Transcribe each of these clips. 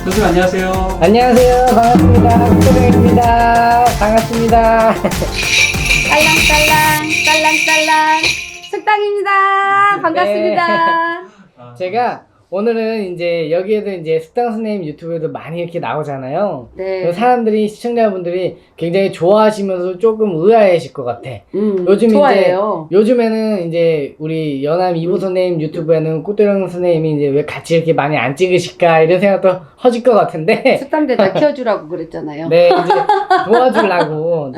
교수님 안녕하세요. 안녕하세요. 반갑습니다. 국토령입니다. 반갑습니다. 딸랑딸랑 숙당입니다. 반갑습니다. 제가 오늘은 이제 여기에도 이제 숙당 선생님 유튜브에도 많이 이렇게 나오잖아요. 네. 사람들이 시청자분들이 굉장히 좋아하시면서 조금 의아해하실 것 같아. 요즘 좋아해요. 이제 요즘에는 이제 우리 연암 이보 선생님 유튜브에는 꽃도령 선생님이 이제 왜 같이 이렇게 많이 안 찍으실까 이런 생각도 허질 것 같은데. 숙당대다 키워주라고 그랬잖아요. 네, 이제 도와주려고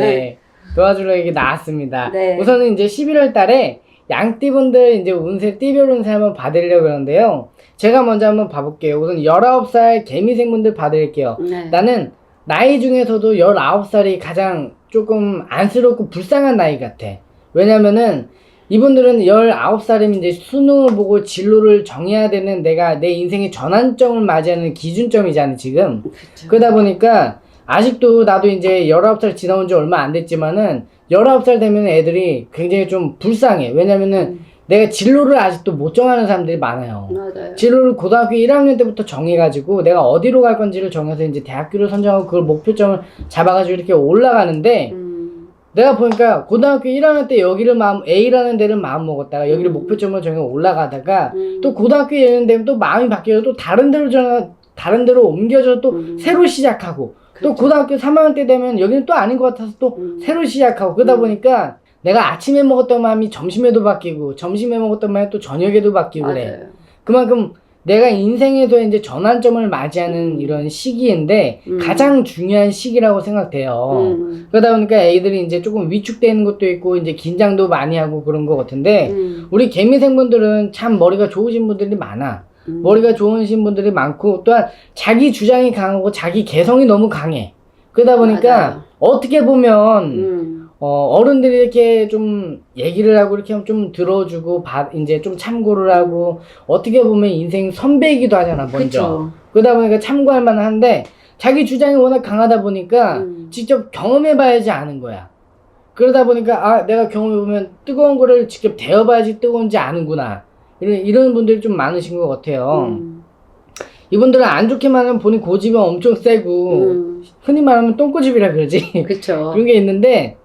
도와주려고 이게 나왔습니다. 네. 우선은 이제 11월 달에 양띠분들 이제 운세, 띠별 운세 한번 받으려고 그러는데요. 제가 먼저 한번 봐볼게요. 우선 19살 개미생분들 받을게요. 네. 나는 나이 중에서도 19살이 가장 조금 안쓰럽고 불쌍한 나이 같아. 왜냐면은 이분들은 19살이면 이제 수능을 보고 진로를 정해야 되는 내가 내 인생의 전환점을 맞이하는 기준점이잖아, 지금. 그쵸. 그러다 보니까 아직도 나도 이제 19살 지나온 지 얼마 안 됐지만은 19살 되면 애들이 굉장히 좀 불쌍해. 왜냐면은 내가 진로를 아직도 못 정하는 사람들이 많아요. 맞아요. 진로를 고등학교 1학년 때부터 정해가지고 내가 어디로 갈 건지를 정해서 이제 대학교를 선정하고 그걸 목표점을 잡아가지고 이렇게 올라가는데 내가 보니까 고등학교 1학년 때 여기를 A라는 데를 마음 먹었다가 여기를 목표점을 정해 올라가다가 또 고등학교 2학년 되면 또 마음이 바뀌어서 또 다른 데로 옮겨져 또 새로 시작하고 또 고등학교 3학년 때 되면 여기는 또 아닌 것 같아서 또 새로 시작하고 그러다 보니까 내가 아침에 먹었던 마음이 점심에도 바뀌고 점심에 먹었던 마음이 또 저녁에도 바뀌고 그래. 맞아요. 그만큼 내가 인생에서 이제 전환점을 맞이하는 이런 시기인데 가장 중요한 시기라고 생각돼요. 그러다 보니까 애들이 이제 조금 위축되는 것도 있고 이제 긴장도 많이 하고 그런 것 같은데 우리 개미생분들은 참 머리가 좋으신 분들이 많아. 머리가 좋으신 분들이 많고 또한 자기 주장이 강하고 자기 개성이 너무 강해. 그러다 보니까 맞아요. 어떻게 보면 어른들이 이렇게 좀 얘기를 하고 이렇게 좀 들어주고 이제 좀 참고를 하고 어떻게 보면 인생 선배이기도 하잖아 먼저. 그쵸. 그러다 보니까 참고할 만한데 자기 주장이 워낙 강하다 보니까 직접 경험해봐야지 아는 거야. 그러다 보니까 아 내가 경험해보면 뜨거운 거를 직접 데워봐야지 뜨거운지 아는구나. 이런 분들이 좀 많으신 것 같아요. 이분들은 안 좋게 말하면 본인 고집이 엄청 세고 흔히 말하면 똥꼬집이라 그러지. 그쵸. 그런 게 있는데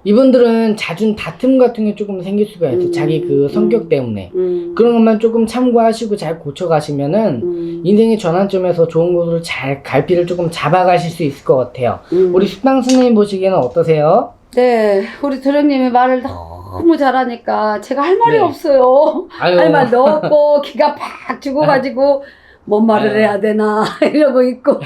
이분들은 잦은 다툼 같은 게 조금 생길 수가 있어. 자기 그 성격 때문에. 그런 것만 조금 참고하시고 잘 고쳐가시면은 인생의 전환점에서 좋은 곳으로 잘 갈피를 조금 잡아가실 수 있을 것 같아요. 우리 숙당 선생님 보시기에는 어떠세요? 네, 우리 도령님이 말을 너무 잘하니까 제가 할 말이 네. 없어요. 아유. 할 말도 없고 기가 팍 죽어가지고 뭔 말을 해야 되나 이러고 있고.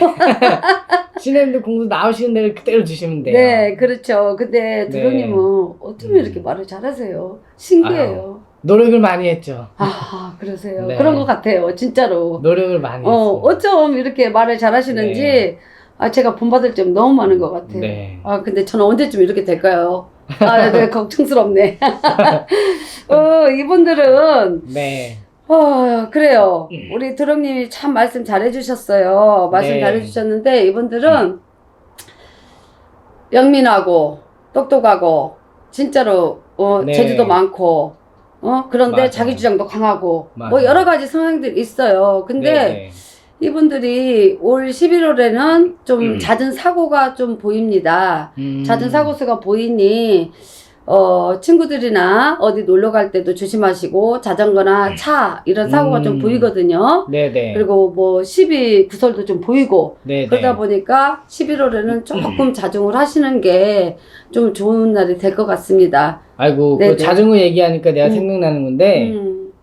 신혜님도 공부 나오시는 대로 그대로 주시면 돼요. 네, 그렇죠. 근데 네. 도령님은 어쩜 이렇게 말을 잘하세요. 신기해요. 노력을 많이 했죠. 아, 그러세요. 네. 그런 것 같아요. 진짜로. 노력을 많이 했어요. 어쩜 이렇게 말을 잘하시는지 네. 제가 본받을 점 너무 많은 것 같아요. 네. 근데 저는 언제쯤 이렇게 될까요? 네, 걱정스럽네. 이분들은 네. 그래요. 우리 드렁님이 참 말씀 잘해주셨어요. 말씀 네. 잘해주셨는데 이분들은 영민하고 똑똑하고 진짜로 네. 재주도 많고 그런데 맞아요. 자기 주장도 강하고 맞아요. 뭐 여러 가지 성향들이 있어요. 근데 네. 이분들이 올 11월에는 좀 잦은 사고가 좀 보입니다. 잦은 사고수가 보이니 친구들이나 어디 놀러 갈 때도 조심하시고 자전거나 차 이런 사고가 좀 보이거든요. 네네. 그리고 뭐 시비 구설도 좀 보이고 네네. 그러다 보니까 11월에는 조금 자중을 하시는 게 좀 좋은 날이 될 것 같습니다. 아이고, 네네. 그 자전거 얘기하니까 내가 생각나는 건데,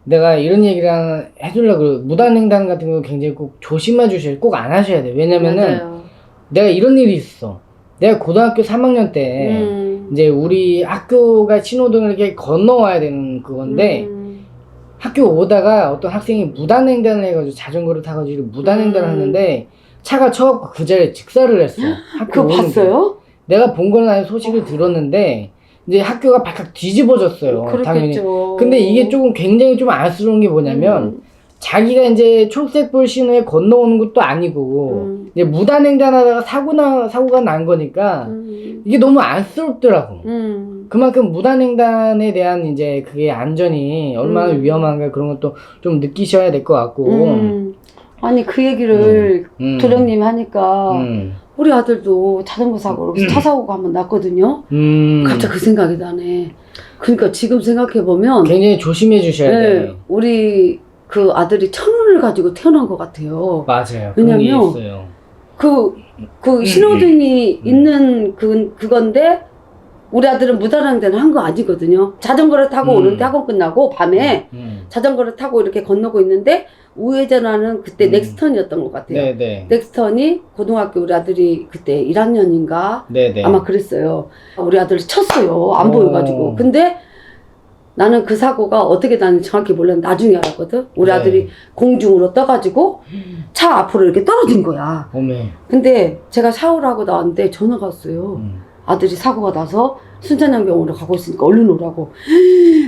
내가 이런 얘기를 하나 해주려고, 무단횡단 같은 거 굉장히 꼭 조심해 주셔야 돼. 꼭 안 하셔야 돼. 왜냐면은, 맞아요. 내가 이런 일이 있어. 내가 고등학교 3학년 때, 이제 우리 학교가 신호등을 이렇게 건너와야 되는 그건데, 학교 오다가 어떤 학생이 무단횡단을 해가지고 자전거를 타가지고 무단횡단을 하는데, 차가 쳐갖고 그 자리에 직사를 했어. 학교 그거 오는 길에. 봤어요? 내가 본 건 아니고 소식을 들었는데 이제 학교가 발칵 뒤집어졌어요. 당연히. 그렇겠죠. 근데 이게 조금 굉장히 좀 안쓰러운 게 뭐냐면 자기가 이제 초록색불 신호에 건너오는 것도 아니고 이제 무단횡단하다가 사고가 난 거니까 이게 너무 안쓰럽더라고. 그만큼 무단횡단에 대한 이제 그게 안전이 얼마나 위험한가 그런 것도 좀 느끼셔야 될 것 같고 아니 그 얘기를 도령님이 하니까 음. 우리 아들도 자전거 사고로 차 사고가 한번 났거든요. 갑자기 그 생각이 나네. 그러니까 지금 생각해보면 굉장히 조심해 주셔야 네, 돼요. 우리 그 아들이 1,000원을 가지고 태어난 것 같아요. 맞아요. 왜냐면 그런 게 있어요. 그 신호등이 있는 그건데 우리 아들은 무단횡단을 한 거 아니거든요. 자전거를 타고 오는데 학원 끝나고 밤에 자전거를 타고 이렇게 건너고 있는데 우회전하는 그때 넥스턴이었던 것 같아요. 네네. 넥스턴이 고등학교 우리 아들이 그때 1학년인가 네네. 아마 그랬어요. 우리 아들을 쳤어요. 안 보여가지고. 근데 나는 그 사고가 어떻게 났는지 정확히 몰랐는데 나중에 알았거든. 우리 네. 아들이 공중으로 떠가지고 차 앞으로 이렇게 떨어진 거야. 어메. 근데 제가 샤워를 하고 나왔는데 전화가 왔어요. 아들이 사고가 나서 순천향병원으로 가고 있으니까 얼른 오라고.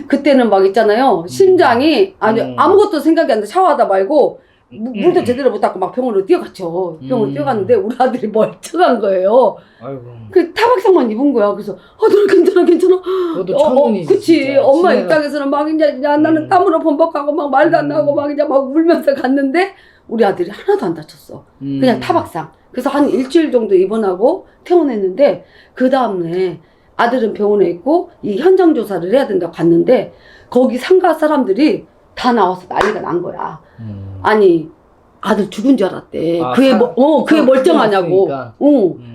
그때는 막 있잖아요. 심장이 아무것도 생각이 안 나. 샤워하다 말고 물도 제대로 못 닦고 막 병원으로 뛰어갔죠. 병원으로 뛰어갔는데 우리 아들이 멀쩡한 거예요. 아이고. 그 타박상만 입은 거야. 그래서 너는 괜찮아. 그것도 천운이지. 그치. 진짜. 엄마 친애가- 입장에서는 막 이제 나는 땀으로 범벅하고 막 말도 안 나고 막 이제 막 울면서 갔는데 우리 아들이 하나도 안 다쳤어. 그냥 타박상. 그래서 한 일주일 정도 입원하고 퇴원했는데 그 다음에 아들은 병원에 있고 이 현장 조사를 해야 된다고 갔는데 거기 상가 사람들이 다 나와서 난리가 난 거야. 아니 아들 죽은 줄 알았대. 아, 그게 멀쩡하냐고. 났으니까.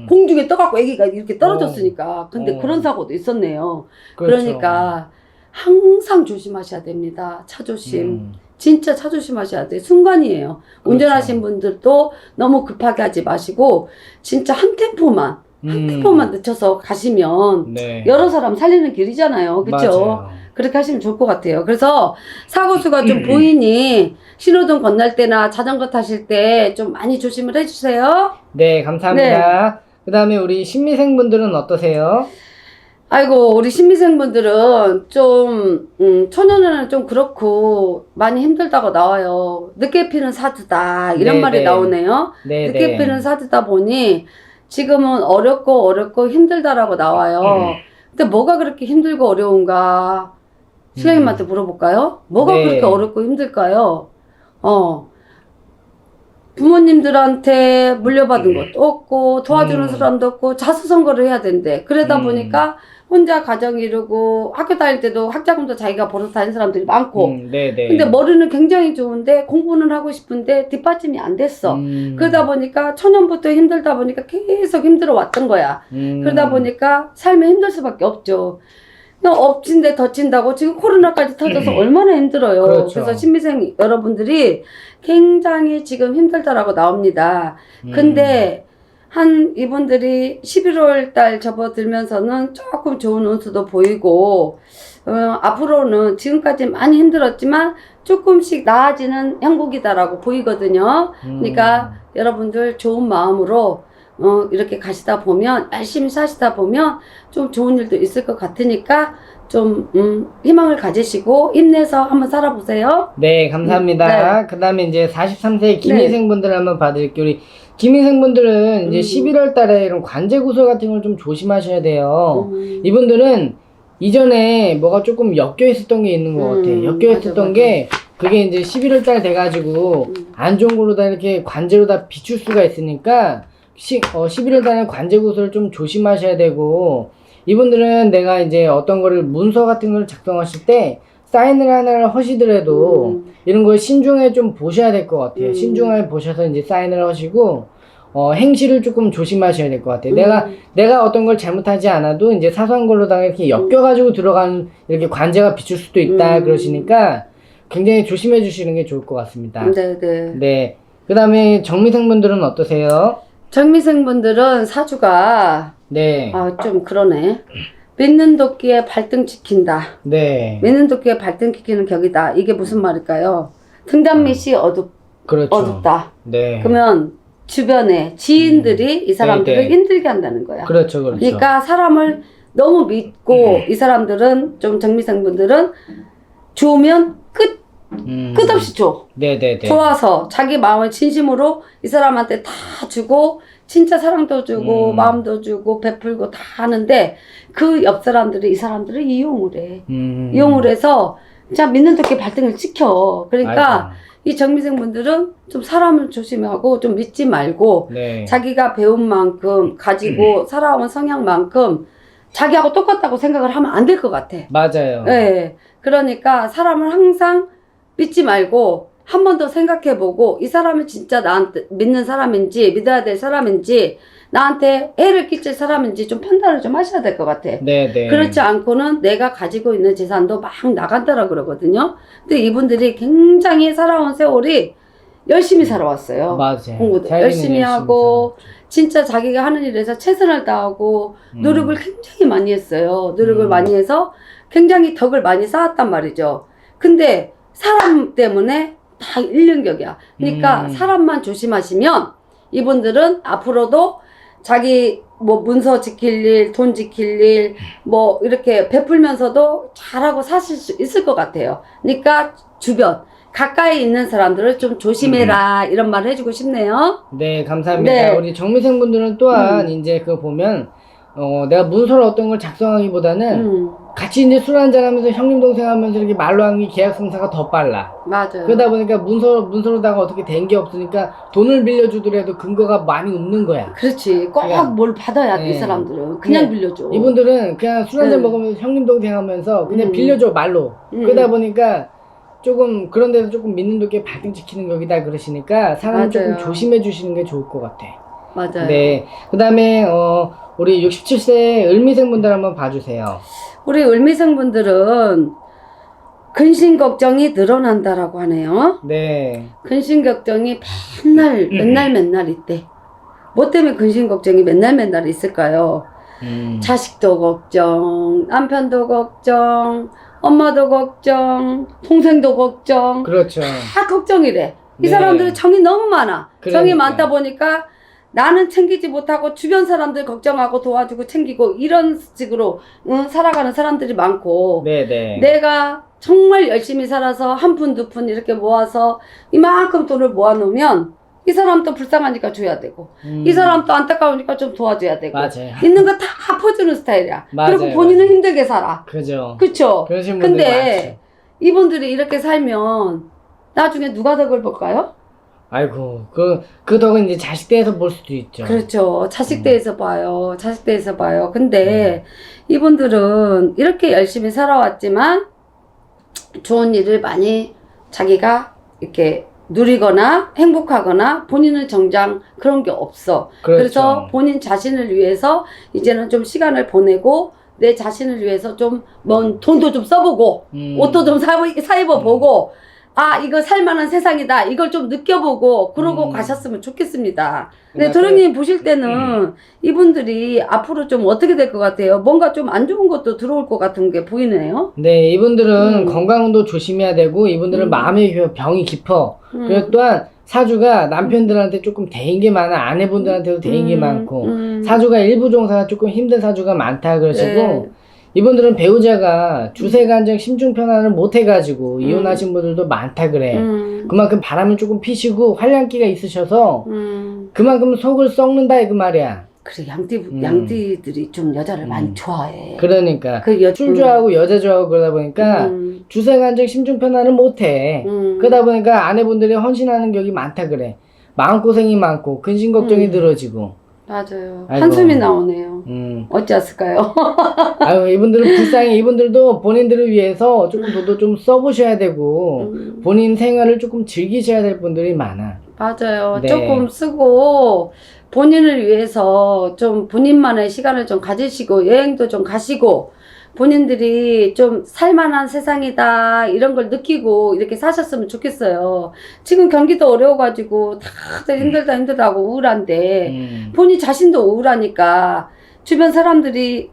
공중에 떠갖고 아기가 이렇게 떨어졌으니까. 근데 그런 사고도 있었네요. 그렇죠. 그러니까 항상 조심하셔야 됩니다. 차 조심. 진짜 차 조심하셔야 돼. 순간이에요. 그렇죠. 운전하신 분들도 너무 급하게 하지 마시고 진짜 한 템포만 늦춰서 가시면 네. 여러 사람 살리는 길이잖아요. 그렇죠? 맞아요. 그렇게 하시면 좋을 것 같아요. 그래서 사고수가 좀 보이니 신호등 건널 때나 자전거 타실 때 좀 많이 조심을 해주세요. 네, 감사합니다. 그 다음에 우리 신미생분들은 어떠세요? 아이고 우리 신미생분들은 좀 초년에는 좀 그렇고 많이 힘들다고 나와요. 늦게 피는 사주다 이런 네, 말이 네. 나오네요. 네, 늦게 네. 피는 사주다 보니 지금은 어렵고 힘들다라고 나와요. 근데 뭐가 그렇게 힘들고 어려운가 신랑님한테 물어볼까요? 뭐가 네. 그렇게 어렵고 힘들까요? 부모님들한테 물려받은 것도 없고 도와주는 사람도 없고 자수성가를 해야 된대. 그러다 보니까 혼자 가정 이루고 학교 다닐 때도 학자금도 자기가 벌어서 다닌 사람들이 많고 네네. 근데 머리는 굉장히 좋은데 공부는 하고 싶은데 뒷받침이 안 됐어. 그러다 보니까 초년부터 힘들다 보니까 계속 힘들어 왔던 거야. 그러다 보니까 삶에 힘들 수밖에 없죠. 엎친 데 덮친다고 지금 코로나까지 터져서 얼마나 힘들어요. 그렇죠. 그래서 신미생 여러분들이 굉장히 지금 힘들다라고 나옵니다. 근데 이분들이 11월 달 접어들면서는 조금 좋은 운수도 보이고 앞으로는 지금까지 많이 힘들었지만 조금씩 나아지는 형국이다라고 보이거든요. 그러니까 여러분들 좋은 마음으로 이렇게 가시다 보면 열심히 사시다 보면 좀 좋은 일도 있을 것 같으니까 좀 희망을 가지시고 힘내서 한번 살아보세요. 네, 감사합니다. 그 다음에 이제 43세 김희생분들 한번 봐드릴게요. 우리 김희생분들은 이제 11월 달에 이런 관제구설 같은 걸 좀 조심하셔야 돼요. 이분들은 이전에 뭐가 조금 엮여 있었던 게 있는 것 같아요. 엮여 있었던 맞아. 게 그게 이제 11월 달 돼가지고 안 좋은 걸로 다 이렇게 관제로 다 비출 수가 있으니까 11월 달에 관제구설을 좀 조심하셔야 되고 이분들은 내가 이제 어떤 거를 문서 같은 걸 작성하실 때 사인을 하나를 하시더라도 이런 걸 신중하게 좀 보셔야 될 것 같아요. 신중하게 보셔서 이제 사인을 하시고 행실을 조금 조심하셔야 될 것 같아요. 내가 어떤 걸 잘못하지 않아도 이제 사소한 걸로다가 이렇게 엮여가지고 들어가는 이렇게 관제가 비출 수도 있다 그러시니까 굉장히 조심해 주시는 게 좋을 것 같습니다. 네네. 네. 그 다음에 정미생분들은 어떠세요? 정미생분들은 사주가 네. 좀 그러네. 믿는 도끼에 발등 지킨다. 네. 믿는 도끼에 발등 지키는 격이다. 이게 무슨 말일까요? 등잔밑이 그렇죠. 어둡다. 네. 그러면 주변에 지인들이 이 사람들을 네, 네. 힘들게 한다는 거야. 그렇죠, 그렇죠. 그러니까 사람을 너무 믿고 이 사람들은 좀 정미생분들은 좋으면 끝없이 줘. 네네네. 좋아서 자기 마음을 진심으로 이 사람한테 다 주고 진짜 사랑도 주고 마음도 주고 베풀고 다 하는데 그 옆 사람들이 이 사람들을 이용을 해. 이용을 해서 진짜 믿는 도끼 발등을 지켜. 그러니까 아이고. 이 정미생 분들은 좀 사람을 조심하고 좀 믿지 말고 네. 자기가 배운 만큼 가지고 살아온 성향만큼 자기하고 똑같다고 생각을 하면 안 될 것 같아. 맞아요. 네. 그러니까 사람을 항상 믿지 말고 한 번 더 생각해보고 이 사람이 진짜 나한테 믿는 사람인지 믿어야 될 사람인지 나한테 해를 끼칠 사람인지 좀 판단을 좀 하셔야 될 것 같아. 네. 그렇지 않고는 내가 가지고 있는 재산도 막 나간다라 그러거든요. 근데 이분들이 굉장히 살아온 세월이 열심히 살아왔어요. 맞아요. 공부도 자기는 열심히 하고 진짜 자기가 하는 일에서 최선을 다하고 노력을 굉장히 많이 했어요. 노력을 많이 해서 굉장히 덕을 많이 쌓았단 말이죠. 근데 사람 때문에 다 일륜격이야. 그러니까 사람만 조심하시면 이분들은 앞으로도 자기 뭐 문서 지킬 일, 돈 지킬 일, 뭐 이렇게 베풀면서도 잘하고 사실 수 있을 것 같아요. 그러니까 주변 가까이 있는 사람들을 좀 조심해라 이런 말을 해주고 싶네요. 네, 감사합니다. 네. 우리 정미생 분들은 또한 이제 그거 보면 내가 문서를 어떤 걸 작성하기보다는 같이 이제 술 한잔 하면서 형님 동생 하면서 이렇게 말로 하는 게 계약 성사가 더 빨라. 맞아요. 그러다 보니까 문서로다가 어떻게 된 게 없으니까 돈을 빌려주더라도 근거가 많이 없는 거야. 그렇지. 꼭 그러니까, 뭘 받아야 돼, 이 네. 사람들은. 그냥 네. 빌려줘. 이분들은 그냥 술 한잔 네. 먹으면서 형님 동생 하면서 그냥 빌려줘 말로. 그러다 보니까 조금 그런 데서 조금 믿는 도끼에 발등 찍히는 격이다 그러시니까 사람을 조금 맞아요. 조심해 주시는 게 좋을 것 같아. 맞아요. 네. 그 다음에 우리 67세 을미생 분들 한번 봐주세요. 우리 을미생 분들은 근심 걱정이 늘어난다라고 하네요. 네. 근심 걱정이 맨날 있대. 뭐 때문에 근심 걱정이 맨날 있을까요? 자식도 걱정, 남편도 걱정, 엄마도 걱정, 동생도 걱정. 그렇죠. 다 걱정이래. 이 네. 사람들은 정이 너무 많아. 정이 그러니까. 많다 보니까 나는 챙기지 못하고 주변 사람들 걱정하고 도와주고 챙기고 이런 식으로 살아가는 사람들이 많고 네네. 내가 정말 열심히 살아서 한 푼, 두 푼 이렇게 모아서 이만큼 돈을 모아놓으면 이 사람도 불쌍하니까 줘야 되고 이 사람도 안타까우니까 좀 도와줘야 되고 맞아요. 있는 거 다 퍼주는 스타일이야. 맞아요, 그리고 본인은 맞아요. 힘들게 살아. 그죠. 그쵸? 그러신 분들 근데 이분들이 이렇게 살면 나중에 누가 덕을 볼까요? 아이고, 그 덕은 이제 자식 대에서 볼 수도 있죠. 그렇죠. 자식대에서 봐요. 자식대에서 봐요. 근데 이분들은 이렇게 열심히 살아왔지만 좋은 일을 많이 자기가 이렇게 누리거나 행복하거나 본인은 정작 그런 게 없어. 그렇죠. 그래서 본인 자신을 위해서 이제는 좀 시간을 보내고 내 자신을 위해서 좀 돈도 좀 써보고 옷도 좀 사입어보고 아 이거 살만한 세상이다 이걸 좀 느껴보고 그러고 가셨으면 좋겠습니다. 근데 도령님 보실 때는 이분들이 앞으로 좀 어떻게 될 것 같아요? 뭔가 좀 안 좋은 것도 들어올 것 같은 게 보이네요. 네, 이분들은 건강도 조심해야 되고 이분들은 마음의 병이 깊어. 그리고 또한 사주가 남편들한테 조금 대인 게 많아. 아내분들한테도 대인 게 많고 사주가 일부 종사가 조금 힘든 사주가 많다 그러시고 네. 이분들은 배우자가 주세간정 심중편안을 못 해가지고 이혼하신 분들도 많다 그래. 그만큼 바람을 조금 피시고 활량기가 있으셔서 그만큼 속을 썩는다 그 말이야. 그래 양띠들이 좀 여자를 많이 좋아해. 그러니까 그 술 좋아하고 여자 좋아하고 그러다 보니까 주세간정 심중편안을 못 해. 그러다 보니까 아내분들이 헌신하는 격이 많다 그래. 마음고생이 많고 근심 걱정이 늘어지고. 맞아요. 아이고. 한숨이 나오네요. 어찌했을까요? 아유, 이분들은 불쌍해. 이분들도 본인들을 위해서 조금 돈도 좀 써보셔야 되고, 본인 생활을 조금 즐기셔야 될 분들이 많아. 맞아요. 네. 조금 쓰고, 본인을 위해서 좀 본인만의 시간을 좀 가지시고, 여행도 좀 가시고, 본인들이 좀 살만한 세상이다, 이런 걸 느끼고, 이렇게 사셨으면 좋겠어요. 지금 경기도 어려워가지고, 다들 힘들다고 우울한데, 본인 자신도 우울하니까, 주변 사람들이,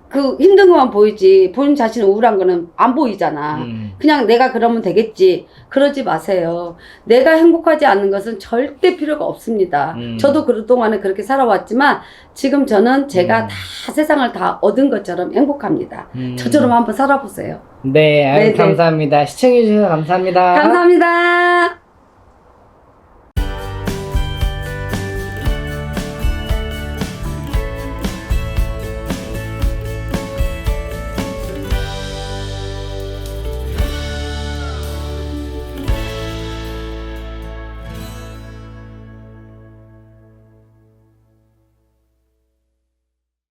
그 힘든 것만 보이지 본인 자신 우울한 거는 안 보이잖아. 그냥 내가 그러면 되겠지. 그러지 마세요. 내가 행복하지 않는 것은 절대 필요가 없습니다. 저도 그동안에 그렇게 살아왔지만 지금 저는 제가 다 세상을 다 얻은 것처럼 행복합니다. 저처럼 한번 살아보세요. 네, 아유, 네네. 감사합니다. 시청해주셔서 감사합니다. 감사합니다.